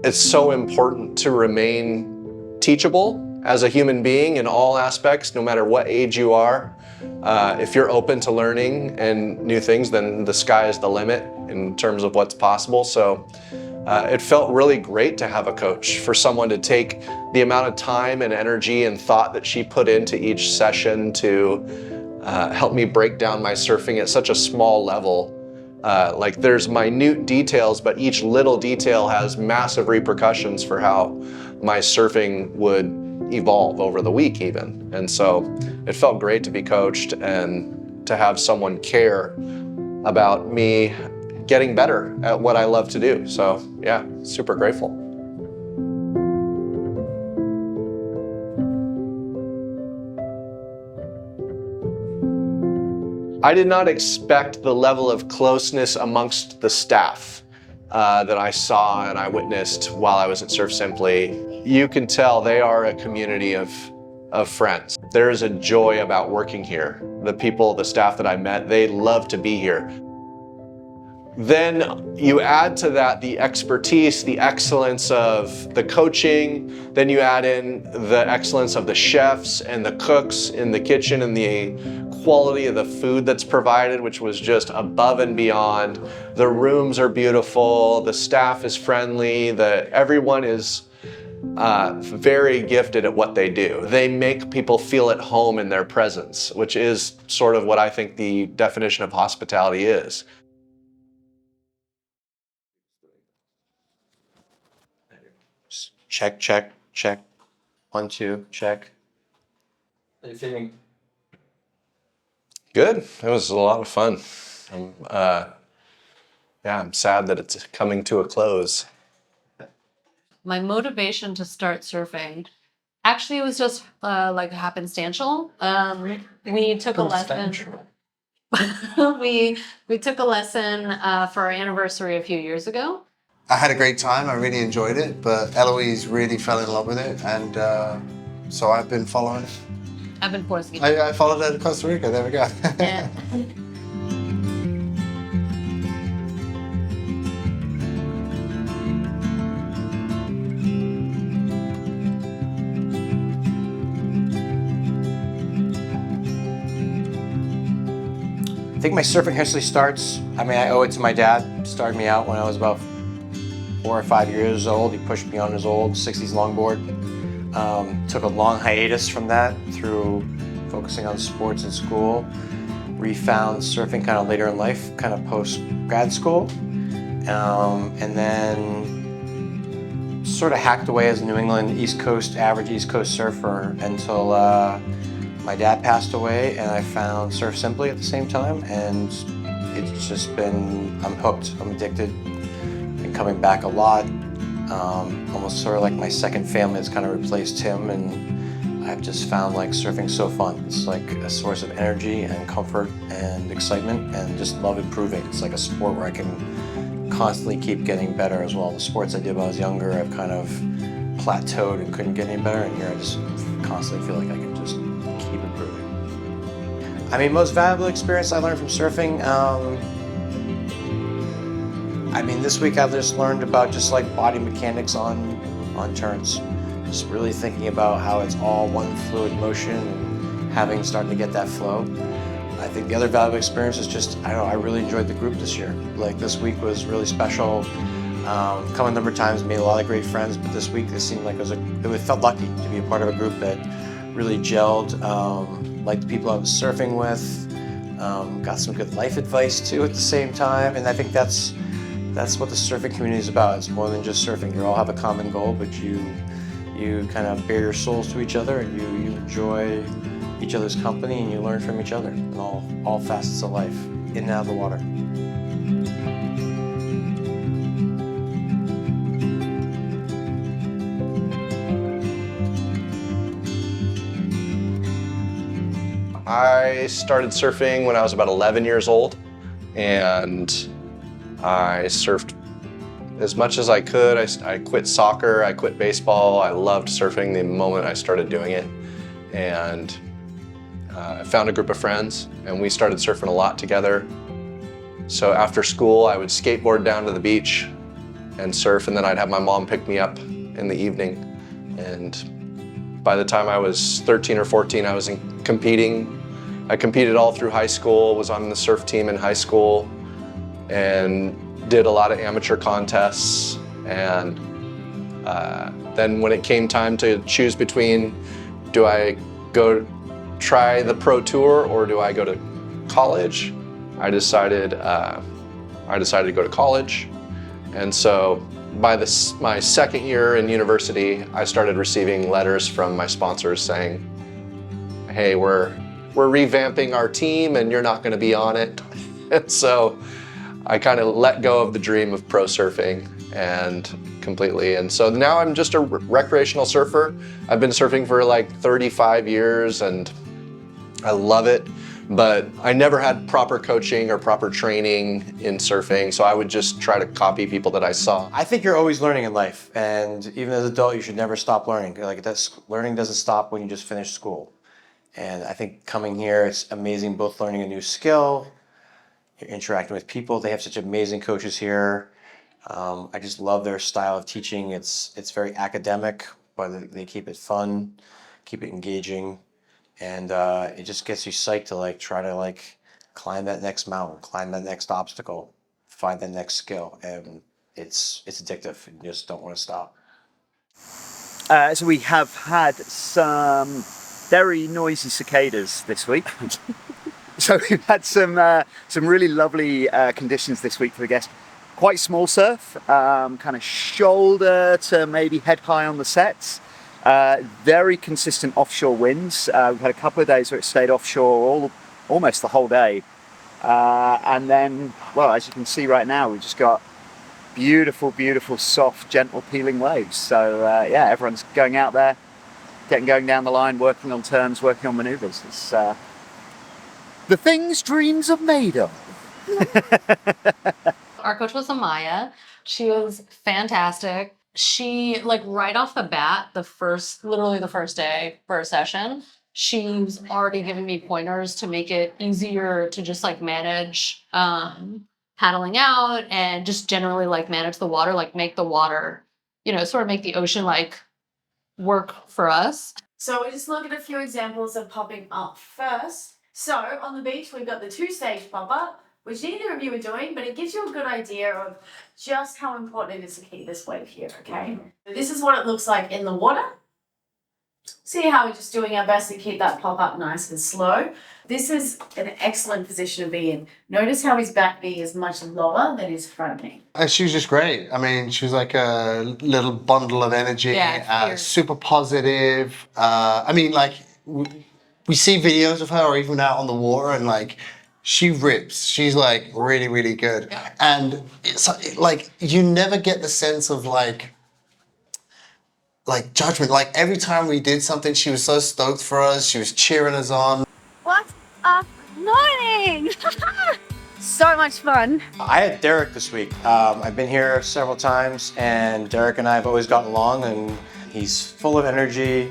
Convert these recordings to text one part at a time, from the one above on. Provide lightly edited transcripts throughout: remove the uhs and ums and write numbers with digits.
It's so important to remain teachable as a human being in all aspects, no matter what age you are. If you're open to learning and new things, then the sky is the limit in terms of what's possible. So it felt really great to have a coach, for someone to take the amount of time and energy and thought that she put into each session to help me break down my surfing at such a small level. Like, there's minute details, but each little detail has massive repercussions for how my surfing would evolve over the week even. And so it felt great to be coached and to have someone care about me getting better at what I love to do. So yeah, super grateful. I did not expect the level of closeness amongst the staff that I saw and I witnessed while I was at Surf Simply. You can tell they are a community of friends. There is a joy about working here. The people, the staff that I met, they love to be here. Then you add to that the expertise, the excellence of the coaching. Then you add in the excellence of the chefs and the cooks in the kitchen and the quality of the food that's provided, which was just above and beyond. The rooms are beautiful, the staff is friendly, everyone is very gifted at what they do. They make people feel at home in their presence, which is sort of what I think the definition of hospitality is. Check, check, check. 1, 2, check. How are you feeling? Good. It was a lot of fun. I'm sad that it's coming to a close. My motivation to start surfing, actually, it was just like happenstantial. We took a lesson. we took a lesson for our anniversary a few years ago. I had a great time. I really enjoyed it, but Eloise really fell in love with it, and so I've been following it. I've been forcing it. I followed her to Costa Rica. There we go. Yeah. I think my surfing history starts, I owe it to my dad. Started me out when I was about 4 or 5 years old. He pushed me on his old 60s longboard. Took a long hiatus from that through focusing on sports in school. Refound surfing kind of later in life, kind of post-grad school. And then sort of hacked away as a New England average East Coast surfer until my dad passed away, and I found Surf Simply at the same time, and it's just been, I'm hooked, I'm addicted. Been coming back a lot. Almost sort of like my second family has kind of replaced him, and I've just found like surfing so fun. It's like a source of energy and comfort and excitement, and just love improving. It's like a sport where I can constantly keep getting better as well. The sports I did when I was younger, I've kind of plateaued and couldn't get any better, and here I just constantly feel like I can just keep improving. Most valuable experience I learned from surfing, this week I've just learned about just like body mechanics on turns. Just really thinking about how it's all one fluid motion and starting to get that flow. I think the other valuable experience is just, I really enjoyed the group this year. Like, this week was really special. Come a number of times, made a lot of great friends, but this week it seemed like it felt lucky to be a part of a group that really gelled, like the people I was surfing with, got some good life advice too at the same time, and I think that's what the surfing community is about. It's more than just surfing. You all have a common goal, but you kind of bare your souls to each other, and you enjoy each other's company, and you learn from each other in all facets of life, in and out of the water. I started surfing when I was about 11 years old, and I surfed as much as I could. I quit soccer, I quit baseball. I loved surfing the moment I started doing it. And I found a group of friends, and we started surfing a lot together. So after school, I would skateboard down to the beach, and surf, and then I'd have my mom pick me up in the evening. And by the time I was 13 or 14, I was competing. I competed all through high school, was on the surf team in high school, and did a lot of amateur contests. And then when it came time to choose between, do I go try the pro tour or do I go to college, I decided to go to college. And so by my second year in university, I started receiving letters from my sponsors saying, hey, we're revamping our team and you're not going to be on it. And so I kind of let go of the dream of pro surfing and completely. And so now I'm just a recreational surfer. I've been surfing for like 35 years and I love it, but I never had proper coaching or proper training in surfing. So I would just try to copy people that I saw. I think you're always learning in life. And even as an adult, you should never stop learning. Like learning doesn't stop when you just finish school. And I think coming here, it's amazing, both learning a new skill, you're interacting with people. They have such amazing coaches here. I just love their style of teaching. It's very academic, but they keep it fun, keep it engaging, and it just gets you psyched to try to climb that next mountain, climb that next obstacle, find that next skill, and it's addictive. You just don't want to stop. So we have had some very noisy cicadas this week. So we've had some really lovely conditions this week for the guests. Quite small surf, kind of shoulder to maybe head high on the sets. Very consistent offshore winds. We've had a couple of days where it stayed offshore almost the whole day. And then, well, as you can see right now, we've just got beautiful, beautiful, soft, gentle peeling waves. So yeah, everyone's going out there, going down the line, working on turns, working on maneuvers. It's the things dreams are made of. Our coach was Amaya. She was fantastic. She, right off the bat, literally the first day for a session, she was already giving me pointers to make it easier to just manage paddling out and just generally manage the water, make the water, sort of make the ocean work for us. So we just look at a few examples of popping up first. So on the beach, we've got the 2-stage pop-up, which neither of you are doing, but it gives you a good idea of just how important it is to keep this wave here, okay? So this is what it looks like in the water. See how we're just doing our best to keep that pop-up nice and slow. This is an excellent position to be in. Notice how his back knee is much lower than his front knee. She was just great. I mean, she was like a little bundle of energy, super positive. I mean, we see videos of her even out on the water and she rips. She's really, really good. Yeah. And it's you never get the sense of judgment. Every time we did something, she was so stoked for us. She was cheering us on. What a morning! So much fun. I had Derek this week. I've been here several times, and Derek and I have always gotten along, and he's full of energy,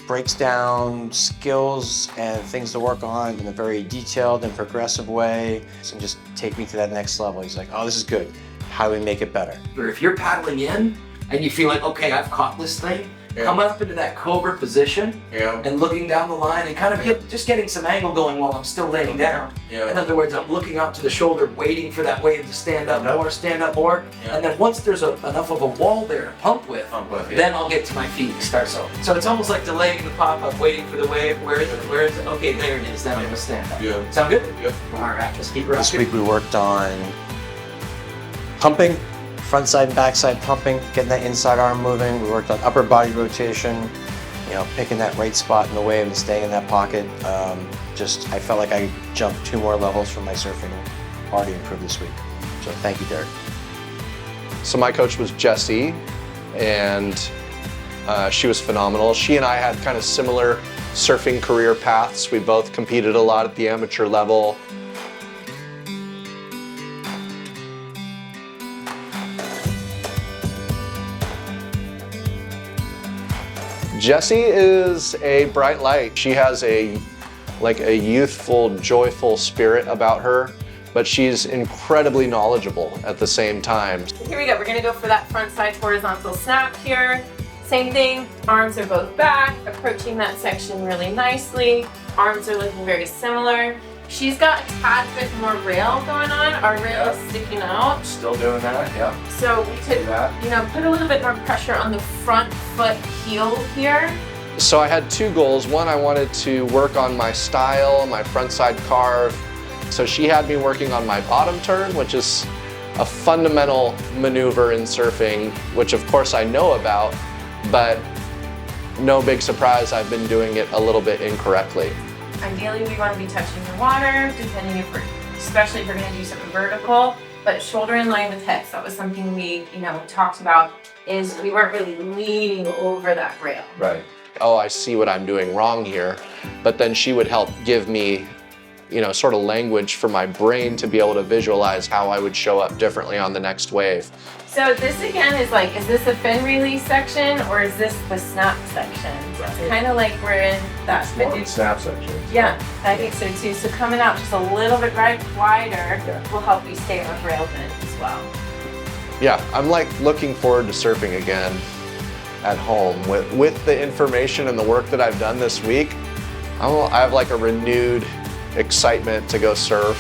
breaks down skills and things to work on in a very detailed and progressive way, and just take me to that next level. He's like, oh, this is good. How do we make it better? Or if you're paddling in and you feel like, okay, I've caught this thing, coming up into that cobra position and looking down the line and kind of just getting some angle going while I'm still laying down. In other words, I'm looking up to the shoulder, waiting for that wave to stand up more. And then once there's enough of a wall there to pump with, then I'll get to my feet and start so. So it's almost like delaying the pop-up, waiting for the wave. Where is it? Okay, there it is. Then I'm gonna stand up. Sound good? Yeah. All right, let's keep rocking. This week we worked on pumping, front side and back side pumping, getting that inside arm moving. We worked on upper body rotation, picking that right spot in the wave and staying in that pocket. I felt like I jumped 2 more levels from my surfing. Already improved this week. So thank you, Derek. So my coach was Jessie, and she was phenomenal. She and I had kind of similar surfing career paths. We both competed a lot at the amateur level. Jessie is a bright light. She has a youthful, joyful spirit about her but she's incredibly knowledgeable at the same time. Here we go, we're gonna go for that front side horizontal snap here. Same thing, arms are both back, approaching that section really nicely. Arms are looking very similar. She's got a tad bit more rail going on. Our rail is sticking out. Still doing that, yeah. So we could, put a little bit more pressure on the front foot heel here. So I had two goals. One, I wanted to work on my style, my front side carve. So she had me working on my bottom turn, which is a fundamental maneuver in surfing, which of course I know about, but no big surprise, I've been doing it a little bit incorrectly. Ideally, we want to be touching the water, depending if we're, especially if we're going to do something vertical, but shoulder in line with hips. That was something we, talked about, is we weren't really leaning over that rail. Right. Oh, I see what I'm doing wrong here. But then she would help give me, sort of language for my brain to be able to visualize how I would show up differently on the next wave. So this again is like, is this a fin release section or is this the snap section? So it's kind of like we're in that fin snap section. Yeah, I think so too. So coming out just a little bit wider will help you stay on rail bend as well. Yeah, I'm looking forward to surfing again at home. With the information and the work that I've done this week, I have a renewed excitement to go surf,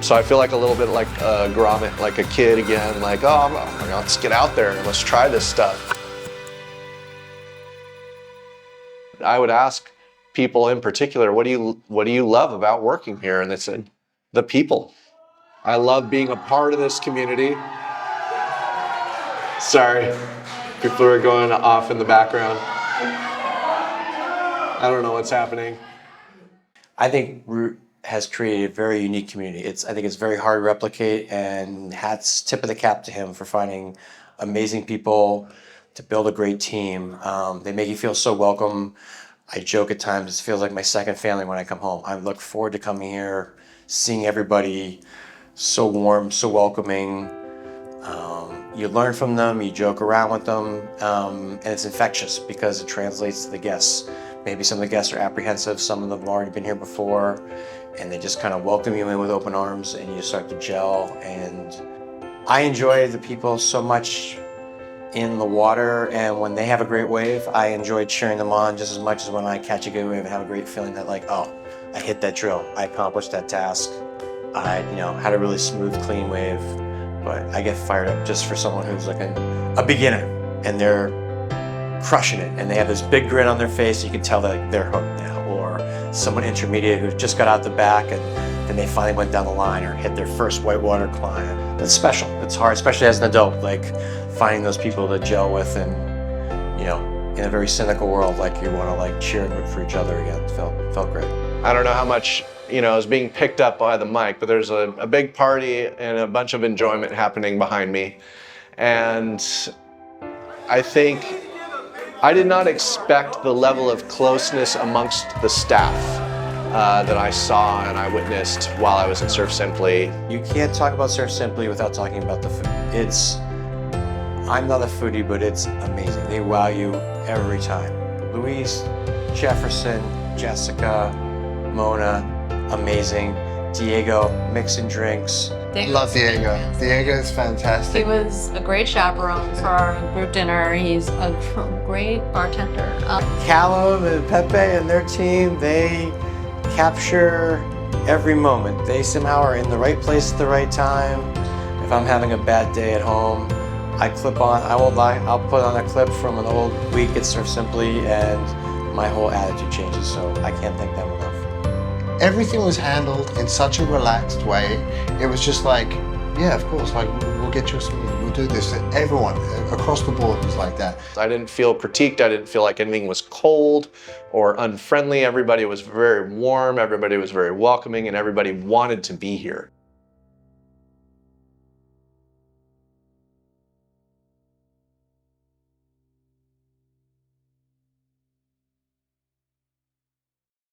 so I feel like a little bit like a grommet, like a kid again, let's get out there and let's try this stuff. I would ask people in particular, what do you love about working here? And they said, the people. I love being a part of this community. Sorry, people are going off in the background. I don't know what's happening. I think Root has created a very unique community. I think it's very hard to replicate, and tip of the cap to him for finding amazing people to build a great team. They make you feel so welcome. I joke at times, it feels like my second family when I come home. I look forward to coming here, seeing everybody so warm, so welcoming. You learn from them, you joke around with them, and it's infectious because it translates to the guests. Maybe some of the guests are apprehensive, some of them have already been here before, and they just kind of welcome you in with open arms and you start to gel. And I enjoy the people so much in the water, and when they have a great wave, I enjoy cheering them on just as much as when I catch a good wave and have a great feeling that I hit that drill, I accomplished that task, I had a really smooth, clean wave. But I get fired up just for someone who's a beginner and they're crushing it and they have this big grin on their face. You can tell that they're hooked now. Or someone intermediate who just got out the back and then they finally went down the line or hit their first whitewater climb. That's special. It's hard, especially as an adult, finding those people to gel with and, in a very cynical world, you want to cheer and root for each other again. Felt great. I don't know how much is being picked up by the mic, but there's a big party and a bunch of enjoyment happening behind me. And I think I did not expect the level of closeness amongst the staff that I saw and I witnessed while I was at Surf Simply. You can't talk about Surf Simply without talking about the food. I'm not a foodie, but it's amazing. They wow you every time. Louise, Jefferson, Jessica, Mona, amazing. Diego, mixing drinks. Love Diego. Diego is fantastic. He was a great chaperone for our group dinner. He's a great bartender. Callum and Pepe and their team, they capture every moment. They somehow are in the right place at the right time. If I'm having a bad day at home, I'll put on a clip from an old week at Surf Simply and my whole attitude changes. So I can't thank them enough. Everything was handled in such a relaxed way. It was just yeah, of course, we'll get you a smoothie, we'll do this. Everyone across the board was like that. I didn't feel critiqued. I didn't feel like anything was cold or unfriendly. Everybody was very warm, everybody was very welcoming, and everybody wanted to be here.